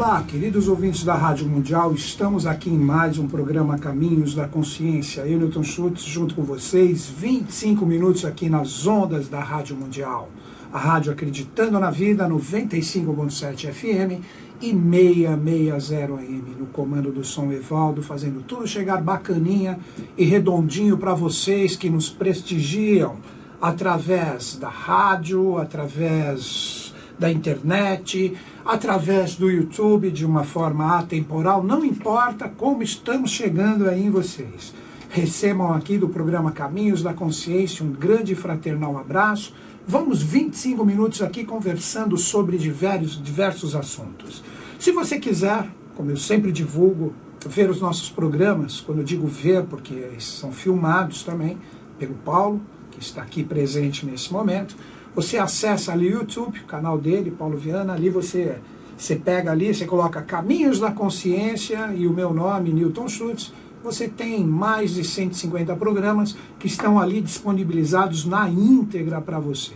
Olá, queridos ouvintes da Rádio Mundial, estamos aqui em mais um programa Caminhos da Consciência. Eu, Newton Schultz, junto com vocês, 25 minutos aqui nas ondas da Rádio Mundial. A rádio acreditando na vida, 95.7 FM e 660 AM. No comando do som Evaldo, fazendo tudo chegar bacaninha e redondinho para vocês que nos prestigiam através da rádio, através da internet, através do YouTube, de uma forma atemporal, não importa como estamos chegando aí em vocês. Recebam aqui do programa Caminhos da Consciência um grande e fraternal abraço. Vamos 25 minutos aqui conversando sobre diversos assuntos. Se você quiser, como eu sempre divulgo, ver os nossos programas, quando eu digo ver, porque eles são filmados também pelo Paulo, que está aqui presente nesse momento, você acessa ali o YouTube, o canal dele, Paulo Viana, ali você pega ali, você coloca Caminhos da Consciência e o meu nome, Newton Schultz, você tem mais de 150 programas que estão ali disponibilizados na íntegra para você.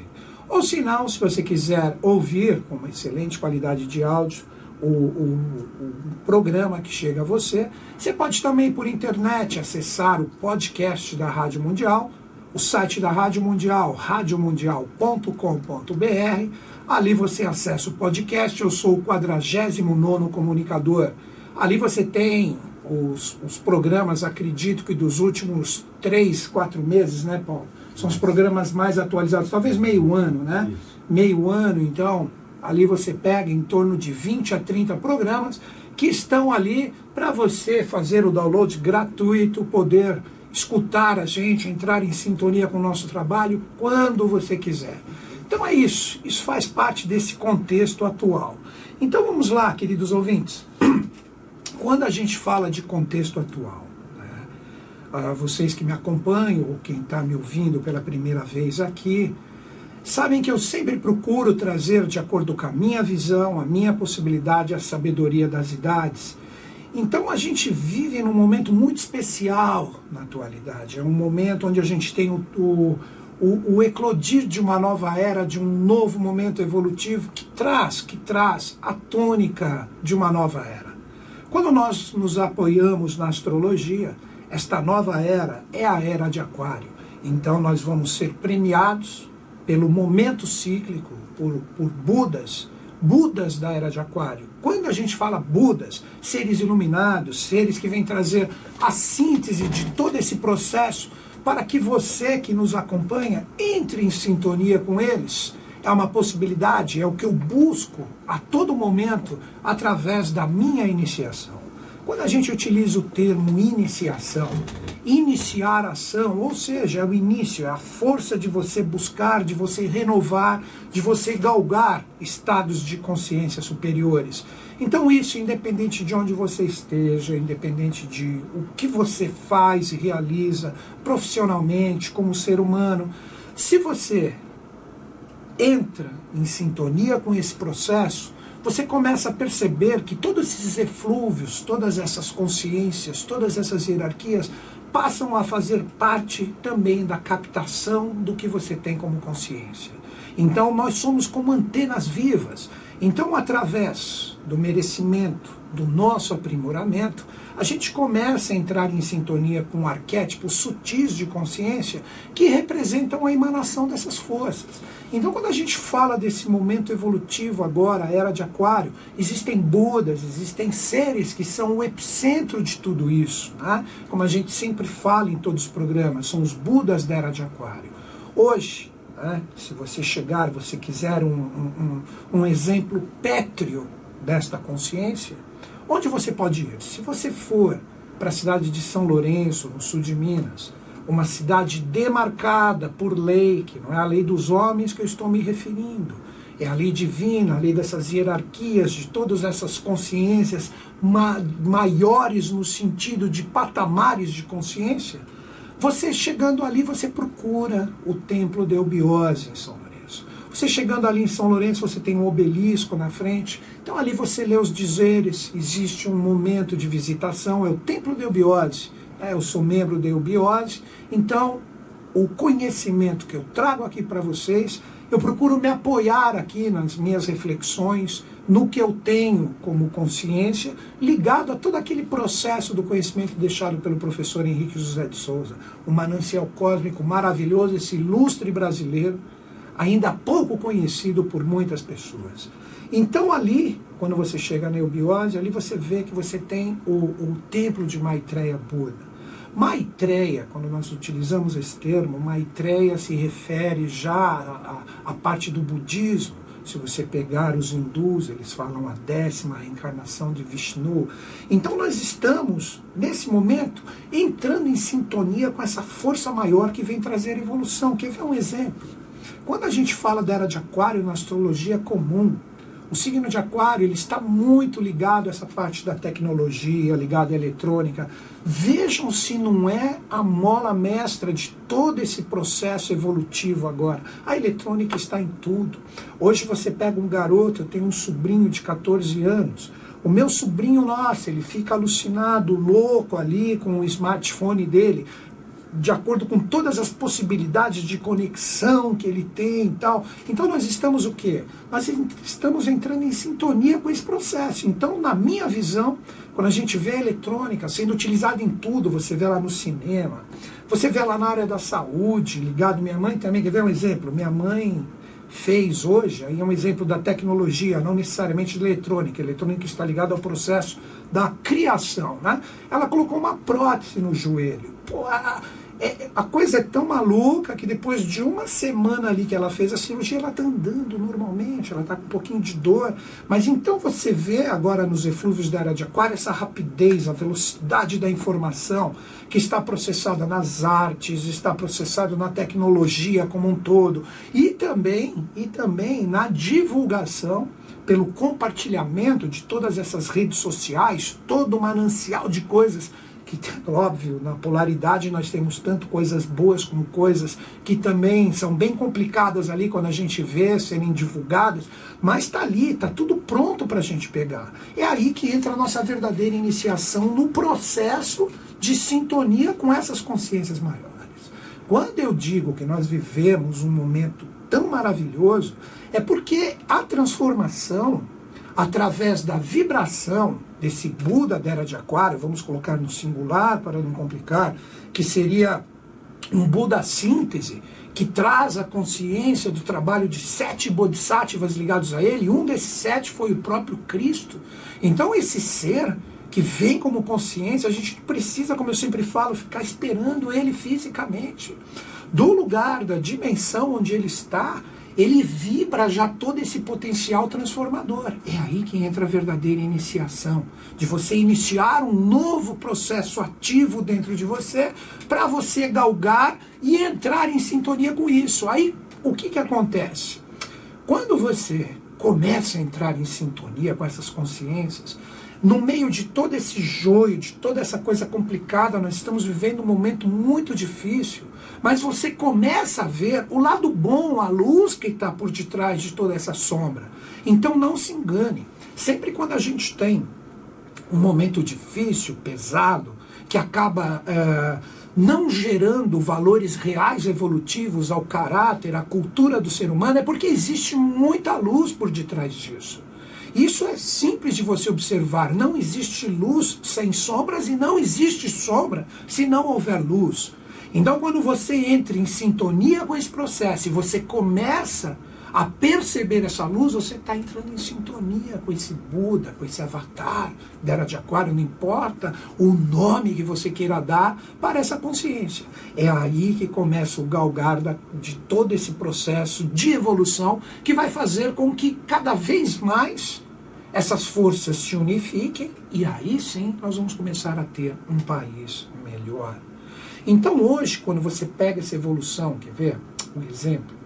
Ou se não, se você quiser ouvir com uma excelente qualidade de áudio o programa que chega a você, você pode também por internet acessar o podcast da Rádio Mundial, o site da Rádio Mundial, radiomundial.com.br. Ali você acessa o podcast, eu sou o 49º comunicador. Ali você tem os programas, acredito que dos últimos 3, 4 meses, né, Paulo? São os programas mais atualizados, talvez meio ano, né? Isso. Meio ano, então, ali você pega em torno de 20 a 30 programas que estão ali para você fazer o download gratuito, poder escutar a gente, entrar em sintonia com o nosso trabalho quando você quiser. Então é isso faz parte desse contexto atual. Então vamos lá, queridos ouvintes. Quando a gente fala de contexto atual, né, vocês que me acompanham, ou quem está me ouvindo pela primeira vez aqui, sabem que eu sempre procuro trazer, de acordo com a minha visão, a minha possibilidade, a sabedoria das idades. Então a gente vive num momento muito especial na atualidade. É um momento onde a gente tem o eclodir de uma nova era, de um novo momento evolutivo que traz a tônica de uma nova era. Quando nós nos apoiamos na astrologia, esta nova era é a era de Aquário. Então nós vamos ser premiados pelo momento cíclico, por Budas da era de Aquário. Quando a gente fala Budas, seres iluminados, seres que vêm trazer a síntese de todo esse processo para que você que nos acompanha entre em sintonia com eles. É uma possibilidade, é o que eu busco a todo momento através da minha iniciação. Quando a gente utiliza o termo iniciação, iniciar ação, ou seja, é o início, é a força de você buscar, de você renovar, de você galgar estados de consciência superiores. Então isso, independente de onde você esteja, independente de o que você faz e realiza profissionalmente, como ser humano, se você entra em sintonia com esse processo, você começa a perceber que todos esses eflúvios, todas essas consciências, todas essas hierarquias passam a fazer parte também da captação do que você tem como consciência. Então nós somos como antenas vivas. Então, através do merecimento, do nosso aprimoramento, a gente começa a entrar em sintonia com arquétipos sutis de consciência que representam a emanação dessas forças. Então, quando a gente fala desse momento evolutivo agora, a era de Aquário, existem Budas, existem seres que são o epicentro de tudo isso, né? Como a gente sempre fala em todos os programas, são os Budas da era de Aquário. Hoje, se você chegar, você quiser um exemplo pétreo desta consciência, onde você pode ir? Se você for para a cidade de São Lourenço, no sul de Minas, uma cidade demarcada por lei, que não é a lei dos homens que eu estou me referindo, é a lei divina, a lei dessas hierarquias, de todas essas consciências maiores no sentido de patamares de consciência. Você chegando ali, você procura o templo de Eubiose em São Lourenço. Você chegando ali em São Lourenço, você tem um obelisco na frente. Então ali você lê os dizeres, existe um momento de visitação, é o templo de Eubiose. Eu sou membro de Eubiose, então o conhecimento que eu trago aqui para vocês Eu procuro me apoiar aqui nas minhas reflexões, no que eu tenho como consciência, ligado a todo aquele processo do conhecimento deixado pelo professor Henrique José de Souza, um manancial cósmico maravilhoso, esse ilustre brasileiro, ainda pouco conhecido por muitas pessoas. Então ali, quando você chega na eubiose, ali você vê que você tem o templo de Maitreya Buda. Maitreya, quando nós utilizamos esse termo, Maitreya se refere já à parte do budismo. Se você pegar os hindus, eles falam a 10ª reencarnação de Vishnu. Então nós estamos, nesse momento, entrando em sintonia com essa força maior que vem trazer evolução. Quer ver um exemplo? Quando a gente fala da Era de Aquário na astrologia comum, o signo de Aquário ele está muito ligado a essa parte da tecnologia, ligado à eletrônica. Vejam se não é a mola mestra de todo esse processo evolutivo agora. A eletrônica está em tudo. Hoje você pega um garoto, eu tenho um sobrinho de 14 anos. O meu sobrinho, nossa, ele fica alucinado, louco ali com o smartphone dele, de acordo com todas as possibilidades de conexão que ele tem e tal. Então nós estamos o quê? Nós estamos entrando em sintonia com esse processo. Então, na minha visão, quando a gente vê a eletrônica sendo utilizada em tudo, você vê lá no cinema, você vê lá na área da saúde, ligado, minha mãe também, quer ver um exemplo? Minha mãe fez hoje, aí é um exemplo da tecnologia, não necessariamente de eletrônica. A eletrônica está ligada ao processo da criação, né? Ela colocou uma prótese no joelho. Pô, a coisa é tão maluca que depois de uma semana ali que ela fez a cirurgia, ela está andando normalmente, ela está com um pouquinho de dor. Mas então você vê agora nos eflúvios da Era de Aquário essa rapidez, a velocidade da informação que está processada nas artes, está processada na tecnologia como um todo. E também na divulgação, pelo compartilhamento de todas essas redes sociais, todo o manancial de coisas que, óbvio, na polaridade nós temos tanto coisas boas como coisas que também são bem complicadas ali quando a gente vê serem divulgadas, mas está ali, está tudo pronto para a gente pegar. É aí que entra a nossa verdadeira iniciação no processo de sintonia com essas consciências maiores. Quando eu digo que nós vivemos um momento tão maravilhoso, é porque a transformação, através da vibração desse Buda da Era de Aquário, vamos colocar no singular para não complicar, que seria um Buda síntese, que traz a consciência do trabalho de 7 bodhisattvas ligados a ele, um desses 7 foi o próprio Cristo. Então esse ser que vem como consciência, a gente precisa, como eu sempre falo, ficar esperando ele fisicamente. Do lugar, da dimensão onde ele está, ele vibra já todo esse potencial transformador. É aí que entra a verdadeira iniciação, de você iniciar um novo processo ativo dentro de você, para você galgar e entrar em sintonia com isso. Aí, o que acontece? Quando você começa a entrar em sintonia com essas consciências, no meio de todo esse joio, de toda essa coisa complicada, nós estamos vivendo um momento muito difícil, mas você começa a ver o lado bom, a luz que está por detrás de toda essa sombra. Então não se engane, sempre quando a gente tem um momento difícil, pesado, que acaba não gerando valores reais evolutivos ao caráter, à cultura do ser humano, é porque existe muita luz por detrás disso. Isso é simples de você observar. Não existe luz sem sombras e não existe sombra se não houver luz. Então, quando você entra em sintonia com esse processo e você começa a perceber essa luz, você está entrando em sintonia com esse Buda, com esse avatar da Era de Aquário, não importa o nome que você queira dar para essa consciência. É aí que começa o galgar de todo esse processo de evolução que vai fazer com que cada vez mais essas forças se unifiquem e aí sim nós vamos começar a ter um país melhor. Então hoje, quando você pega essa evolução, quer ver um exemplo?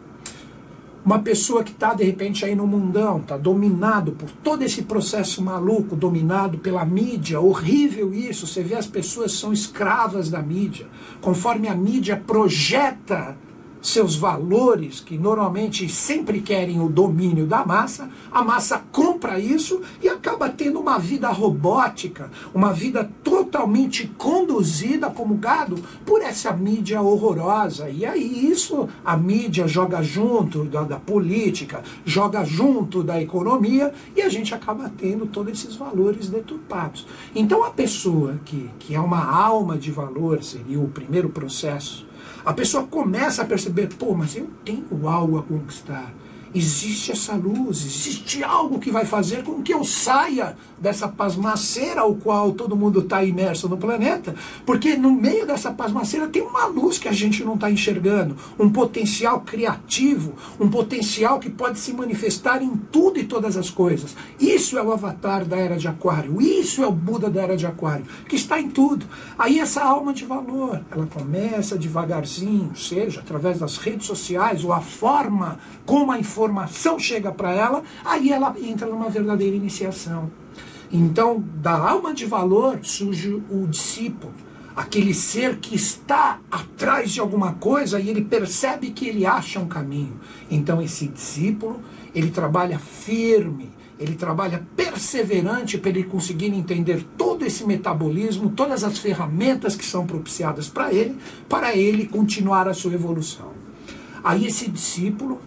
Uma pessoa que está, de repente, aí no mundão, está dominado por todo esse processo maluco, dominado pela mídia, horrível isso, você vê as pessoas são escravas da mídia, conforme a mídia projeta seus valores, que normalmente sempre querem o domínio da massa, a massa compra isso e acaba tendo uma vida robótica, uma vida totalmente conduzida como gado por essa mídia horrorosa. E aí isso, a mídia joga junto da política, joga junto da economia e a gente acaba tendo todos esses valores deturpados. Então a pessoa que é uma alma de valor, seria o primeiro processo, a pessoa começa a perceber, pô, mas eu tenho algo a conquistar. Existe essa luz, existe algo que vai fazer com que eu saia dessa pasmaceira ao qual todo mundo está imerso no planeta, porque no meio dessa pasmaceira tem uma luz que a gente não está enxergando, um potencial criativo, um potencial que pode se manifestar em tudo e todas as coisas. Isso é o avatar da Era de Aquário, isso é o Buda da Era de Aquário, que está em tudo. Aí essa alma de valor, ela começa devagarzinho, seja através das redes sociais ou a forma como a informação chega para ela, aí ela entra numa verdadeira iniciação. Então, da alma de valor surge o discípulo, aquele ser que está atrás de alguma coisa e ele percebe que ele acha um caminho. Então, esse discípulo, ele trabalha firme, ele trabalha perseverante para ele conseguir entender todo esse metabolismo, todas as ferramentas que são propiciadas para ele continuar a sua evolução. Aí esse discípulo,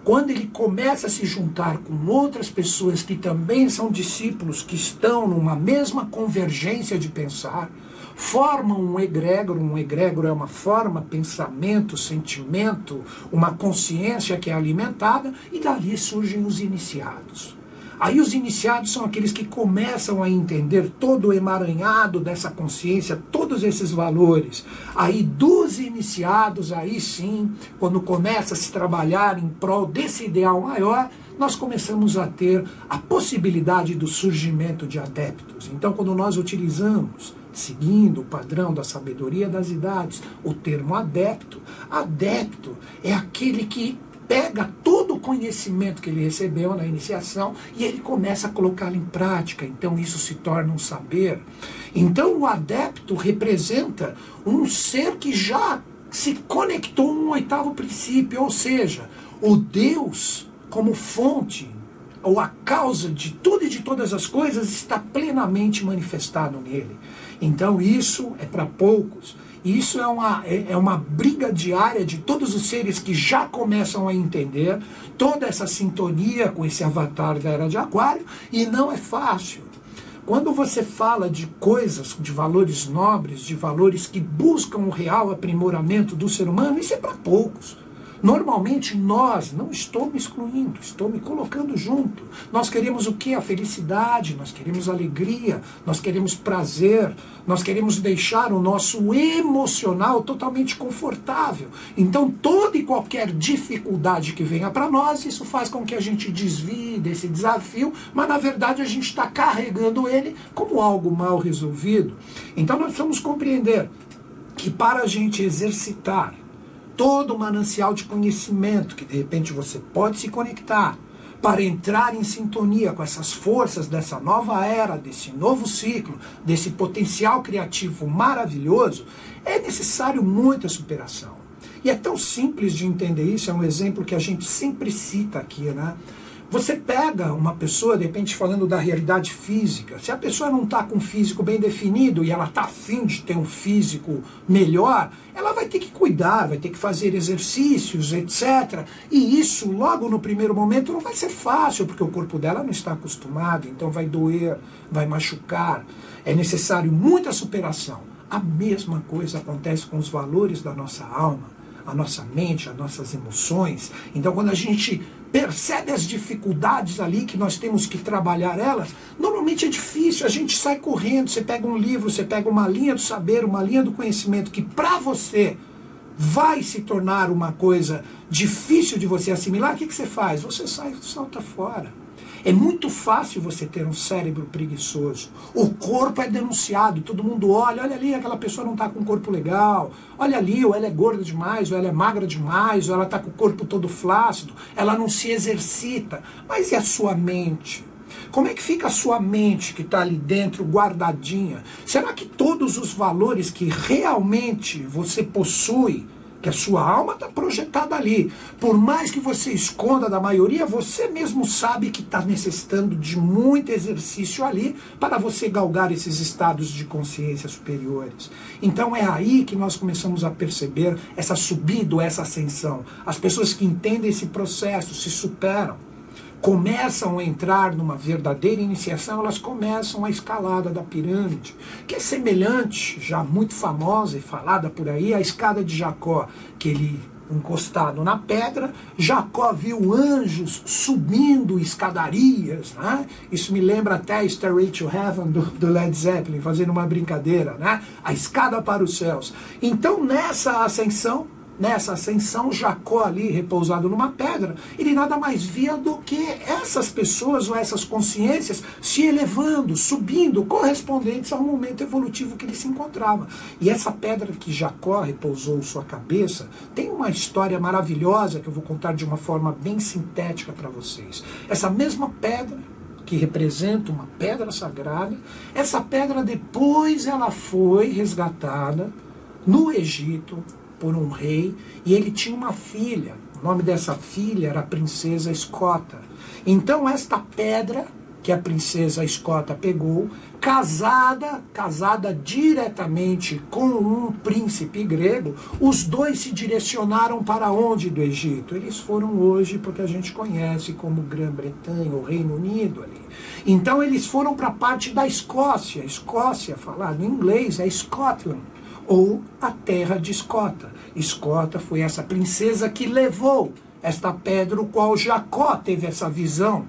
quando ele começa a se juntar com outras pessoas que também são discípulos, que estão numa mesma convergência de pensar, formam um egrégoro. Um egrégoro é uma forma, pensamento, sentimento, uma consciência que é alimentada, e dali surgem os iniciados. Aí os iniciados são aqueles que começam a entender todo o emaranhado dessa consciência, todos esses valores. Aí dos iniciados, aí sim, quando começa a se trabalhar em prol desse ideal maior, nós começamos a ter a possibilidade do surgimento de adeptos. Então, quando nós utilizamos, seguindo o padrão da sabedoria das idades, o termo adepto, adepto é aquele que pega todo o conhecimento que ele recebeu na iniciação e ele começa a colocá-lo em prática. Então isso se torna um saber. Então o adepto representa um ser que já se conectou num oitavo princípio, ou seja, o Deus como fonte ou a causa de tudo e de todas as coisas está plenamente manifestado nele. Então isso é para poucos. Isso é uma briga diária de todos os seres que já começam a entender toda essa sintonia com esse avatar da Era de Aquário, e não é fácil. Quando você fala de coisas, de valores nobres, de valores que buscam o real aprimoramento do ser humano, isso é para poucos. Normalmente nós, não estou me excluindo, estou me colocando junto. Nós queremos o quê? A felicidade, nós queremos alegria, nós queremos prazer, nós queremos deixar o nosso emocional totalmente confortável. Então toda e qualquer dificuldade que venha para nós, isso faz com que a gente desvie desse desafio, mas na verdade a gente está carregando ele como algo mal resolvido. Então nós precisamos compreender que para a gente exercitar todo o manancial de conhecimento que de repente você pode se conectar para entrar em sintonia com essas forças dessa nova era, desse novo ciclo, desse potencial criativo maravilhoso, é necessário muita superação. E é tão simples de entender isso, é um exemplo que a gente sempre cita aqui, né? Você pega uma pessoa, de repente, falando da realidade física, se a pessoa não está com um físico bem definido e ela está afim de ter um físico melhor, ela vai ter que cuidar, vai ter que fazer exercícios, etc. E isso, logo no primeiro momento, não vai ser fácil, porque o corpo dela não está acostumado, então vai doer, vai machucar. É necessário muita superação. A mesma coisa acontece com os valores da nossa alma, a nossa mente, as nossas emoções. Então, quando a gente percebe as dificuldades ali, que nós temos que trabalhar elas, normalmente é difícil, a gente sai correndo, você pega um livro, você pega uma linha do saber, uma linha do conhecimento, que para você vai se tornar uma coisa difícil de você assimilar, o que você faz? Você salta fora. É muito fácil você ter um cérebro preguiçoso. O corpo é denunciado, todo mundo olha ali, aquela pessoa não está com um corpo legal, olha ali, ou ela é gorda demais, ou ela é magra demais, ou ela está com o corpo todo flácido, ela não se exercita. Mas e a sua mente? Como é que fica a sua mente que está ali dentro, guardadinha? Será que todos os valores que realmente você possui, que a sua alma está projetada ali. Por mais que você esconda da maioria, você mesmo sabe que está necessitando de muito exercício ali para você galgar esses estados de consciência superiores. Então é aí que nós começamos a perceber essa subida, essa ascensão. As pessoas que entendem esse processo se superam, começam a entrar numa verdadeira iniciação, elas começam a escalada da pirâmide, que é semelhante, já muito famosa e falada por aí, à escada de Jacó, que ele, encostado na pedra, Jacó viu anjos subindo escadarias, né? Isso me lembra até Stairway to Heaven do Led Zeppelin, fazendo uma brincadeira, né? A escada para os céus. Então, nessa ascensão, Jacó ali, repousado numa pedra, ele nada mais via do que essas pessoas ou essas consciências se elevando, subindo, correspondentes ao momento evolutivo que ele se encontrava. E essa pedra que Jacó repousou sua cabeça tem uma história maravilhosa que eu vou contar de uma forma bem sintética para vocês. Essa mesma pedra, que representa uma pedra sagrada, essa pedra depois ela foi resgatada no Egito por um rei, e ele tinha uma filha. O nome dessa filha era a princesa Escota. Então esta pedra que a princesa Escota pegou, casada diretamente com um príncipe grego, os dois se direcionaram para onde do Egito? Eles foram hoje porque a gente conhece como Grã-Bretanha, o Reino Unido ali. Então eles foram para a parte da Escócia. Escócia, falado em inglês, é Scotland, ou a terra de Escota. Escota foi essa princesa que levou esta pedra, o qual Jacó teve essa visão.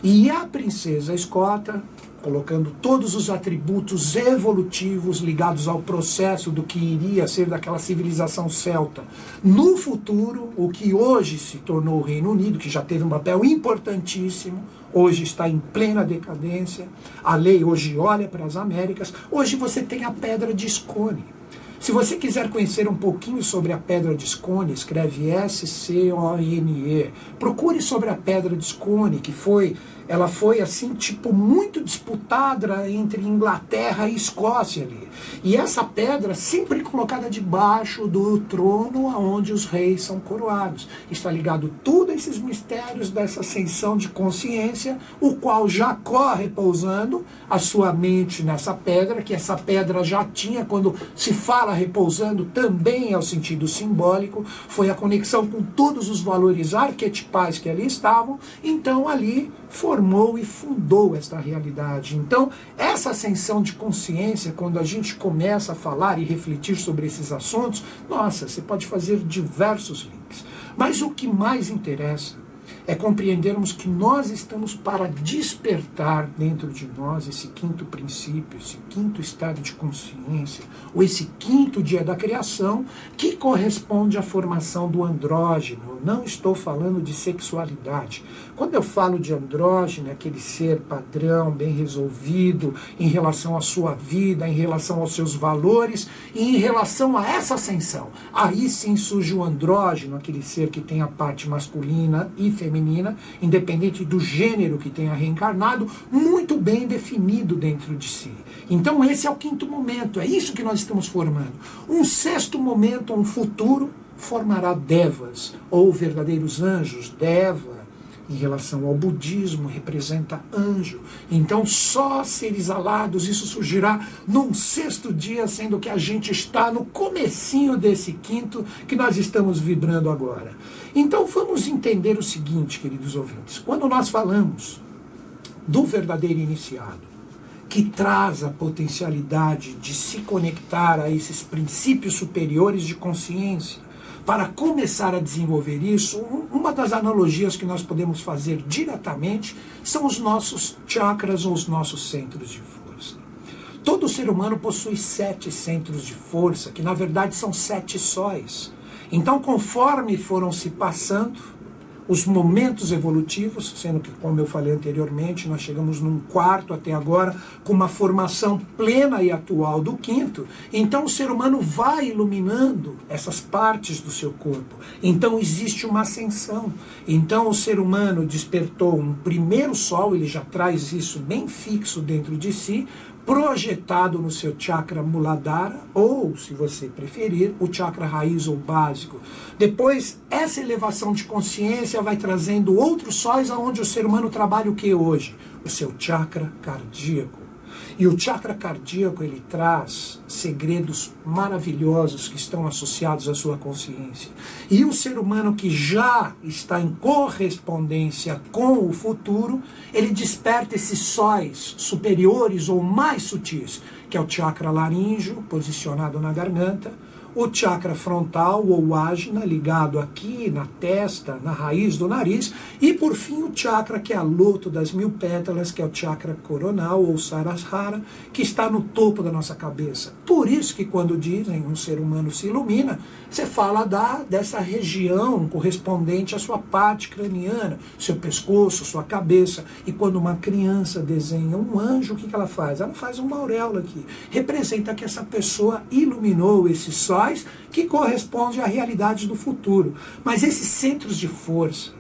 E a princesa Escota, colocando todos os atributos evolutivos ligados ao processo do que iria ser daquela civilização celta no futuro, o que hoje se tornou o Reino Unido, que já teve um papel importantíssimo, hoje está em plena decadência, a lei hoje olha para as Américas, hoje você tem a pedra de Scone. Se você quiser conhecer um pouquinho sobre a pedra de Scone, escreve S-C-O-N-E. Procure sobre a pedra de Scone, ela foi assim, tipo, muito disputada entre Inglaterra e Escócia ali. E essa pedra sempre colocada debaixo do trono onde os reis são coroados. Está ligado tudo a esses mistérios dessa ascensão de consciência, o qual Jacó repousando a sua mente nessa pedra, que essa pedra já tinha, quando se fala repousando, também é o sentido simbólico, foi a conexão com todos os valores arquetipais que ali estavam, então ali formou e fundou esta realidade. Então, essa ascensão de consciência, quando a gente começa a falar e refletir sobre esses assuntos, nossa, você pode fazer diversos links. Mas o que mais interessa é compreendermos que nós estamos para despertar dentro de nós esse quinto princípio, esse quinto estado de consciência, ou esse quinto dia da criação, que corresponde à formação do andrógeno. Eu não estou falando de sexualidade. Quando eu falo de andrógeno, é aquele ser padrão, bem resolvido, em relação à sua vida, em relação aos seus valores, e em relação a essa ascensão. Aí sim surge o andrógeno, aquele ser que tem a parte masculina e feminina, independente do gênero que tenha reencarnado, muito bem definido dentro de si. Então esse é o quinto momento, é isso que nós estamos formando. Um sexto momento, um futuro, formará devas, ou verdadeiros anjos. Deva, em relação ao budismo, representa anjo. Então só seres alados, isso surgirá num sexto dia, sendo que a gente está no comecinho desse quinto que nós estamos vibrando agora. Então vamos entender o seguinte, queridos ouvintes, quando nós falamos do verdadeiro iniciado, que traz a potencialidade de se conectar a esses princípios superiores de consciência, para começar a desenvolver isso, uma das analogias que nós podemos fazer diretamente são os nossos chakras ou os nossos centros de força. Todo ser humano possui 7 centros de força, que na verdade são 7 sóis. Então, conforme foram se passando os momentos evolutivos, sendo que, como eu falei anteriormente, nós chegamos num quarto até agora, com uma formação plena e atual do quinto, então o ser humano vai iluminando essas partes do seu corpo. Então existe uma ascensão. Então o ser humano despertou um primeiro sol, ele já traz isso bem fixo dentro de si, projetado no seu chakra Muladhara, ou, se você preferir, o chakra raiz ou básico. Depois, essa elevação de consciência vai trazendo outros sóis aonde o ser humano trabalha o que hoje? O seu chakra cardíaco. E o chakra cardíaco, ele traz segredos maravilhosos que estão associados à sua consciência. E o ser humano que já está em correspondência com o futuro, ele desperta esses sóis superiores ou mais sutis, que é o chakra laríngeo, posicionado na garganta, o chakra frontal ou ágina, ligado aqui na testa, na raiz do nariz, e por fim o chakra que é a loto das 1000 pétalas, que é o chakra coronal ou Sarasrara, que está no topo da nossa cabeça. Por isso que quando dizem um ser humano se ilumina, você fala dessa região correspondente à sua parte craniana, seu pescoço, sua cabeça. E quando uma criança desenha um anjo, o que ela faz? Ela faz uma auréola aqui. Representa que essa pessoa iluminou esses sóis que corresponde à realidade do futuro. Mas esses centros de força,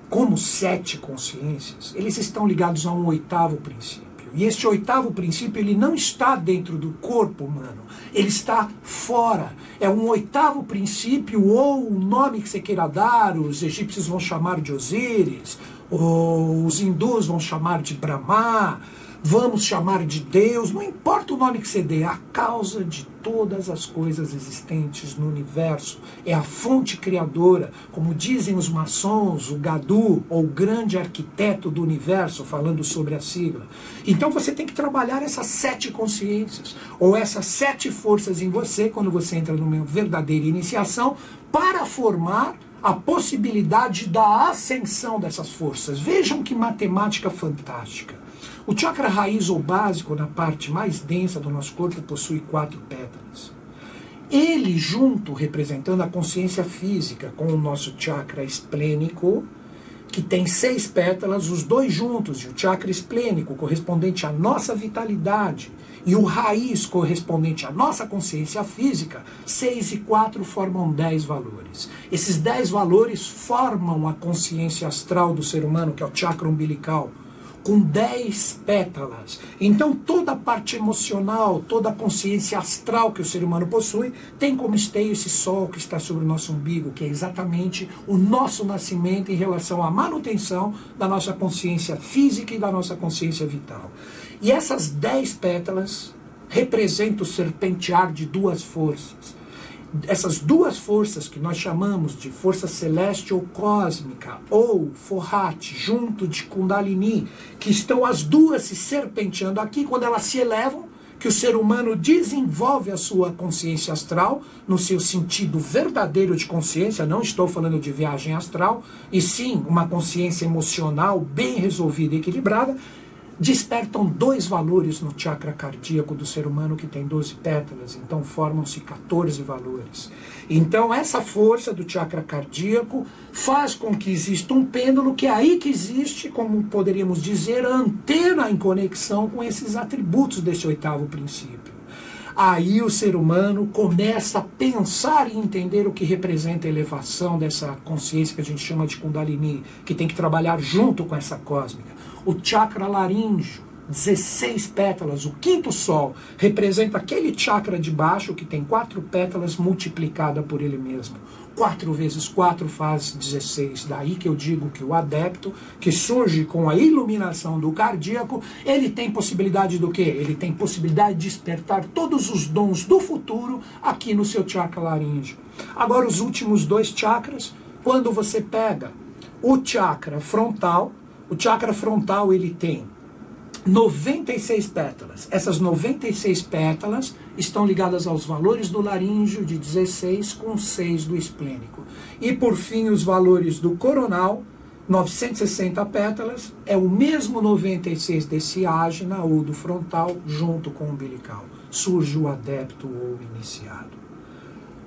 como 7 consciências, eles estão ligados a um 8º princípio. E esse 8º princípio, ele não está dentro do corpo humano, ele está fora. É um 8º princípio, ou o nome que você queira dar, os egípcios vão chamar de Osíris, ou os hindus vão chamar de Brahma, vamos chamar de Deus, não importa o nome que você dê, a causa de todas as coisas existentes no universo, é a fonte criadora, como dizem os maçons, o Gadu, ou o grande arquiteto do universo, falando sobre a sigla. Então você tem que trabalhar essas 7 consciências, ou essas 7 forças em você, quando você entra numa verdadeira iniciação, para formar a possibilidade da ascensão dessas forças. Vejam que matemática fantástica. O chakra raiz ou básico, na parte mais densa do nosso corpo, possui 4 pétalas. Ele junto, representando a consciência física, com o nosso chakra esplênico, que tem 6 pétalas, os dois juntos, e o chakra esplênico, correspondente à nossa vitalidade, e o raiz, correspondente à nossa consciência física, 6 e 4 formam 10 valores. Esses 10 valores formam a consciência astral do ser humano, que é o chakra umbilical, com 10 pétalas. Então toda a parte emocional, toda a consciência astral que o ser humano possui, tem como esteio esse sol que está sobre o nosso umbigo, que é exatamente o nosso nascimento em relação à manutenção da nossa consciência física e da nossa consciência vital. E essas 10 pétalas representam o serpentear de 2 forças. Essas 2 forças que nós chamamos de força celeste ou cósmica, ou Forrat, junto de Kundalini, que estão as duas se serpenteando aqui, quando elas se elevam, que o ser humano desenvolve a sua consciência astral, no seu sentido verdadeiro de consciência, não estou falando de viagem astral, e sim uma consciência emocional bem resolvida e equilibrada, despertam 2 valores no chakra cardíaco do ser humano, que tem 12 pétalas, então formam-se 14 valores. Então essa força do chakra cardíaco faz com que exista um pêndulo, que é aí que existe, como poderíamos dizer, a antena em conexão com esses atributos desse 8º princípio. Aí o ser humano começa a pensar e entender o que representa a elevação dessa consciência que a gente chama de Kundalini, que tem que trabalhar junto com essa cósmica. O chakra laríngeo, 16 pétalas, o 5º sol, representa aquele chakra de baixo que tem 4 pétalas multiplicada por ele mesmo. 4 vezes 4 faz 16. Daí que eu digo que o adepto, que surge com a iluminação do cardíaco, ele tem possibilidade do quê? Ele tem possibilidade de despertar todos os dons do futuro aqui no seu chakra laríngeo. Agora os últimos 2 chakras, quando você pega o chakra frontal ele tem 96 pétalas. Essas 96 pétalas estão ligadas aos valores do laríngeo de 16 com 6 do esplênico. E por fim os valores do coronal, 960 pétalas, é o mesmo 96 desse ágina ou do frontal junto com o umbilical. Surge o adepto ou iniciado.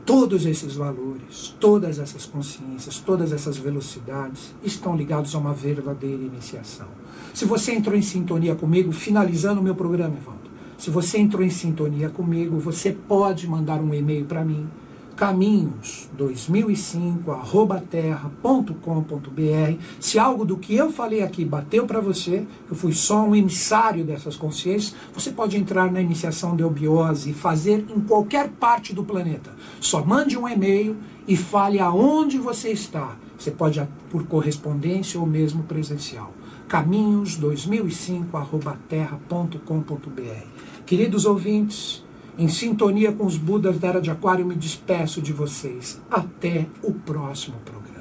Todos esses valores, todas essas consciências, todas essas velocidades estão ligados a uma verdadeira iniciação. Se você entrou em sintonia comigo, finalizando o meu programa, Evaldo, se você entrou em sintonia comigo, você pode mandar um e-mail para mim caminhos2005@terra.com.br. Se algo do que eu falei aqui bateu para você, eu fui só um emissário dessas consciências, você pode entrar na iniciação de eubiose e fazer em qualquer parte do planeta. Só mande um e-mail e fale aonde você está. Você pode por correspondência ou mesmo presencial. caminhos2005@terra.com.br. Queridos ouvintes, em sintonia com os Budas da Era de Aquário, me despeço de vocês. Até o próximo programa.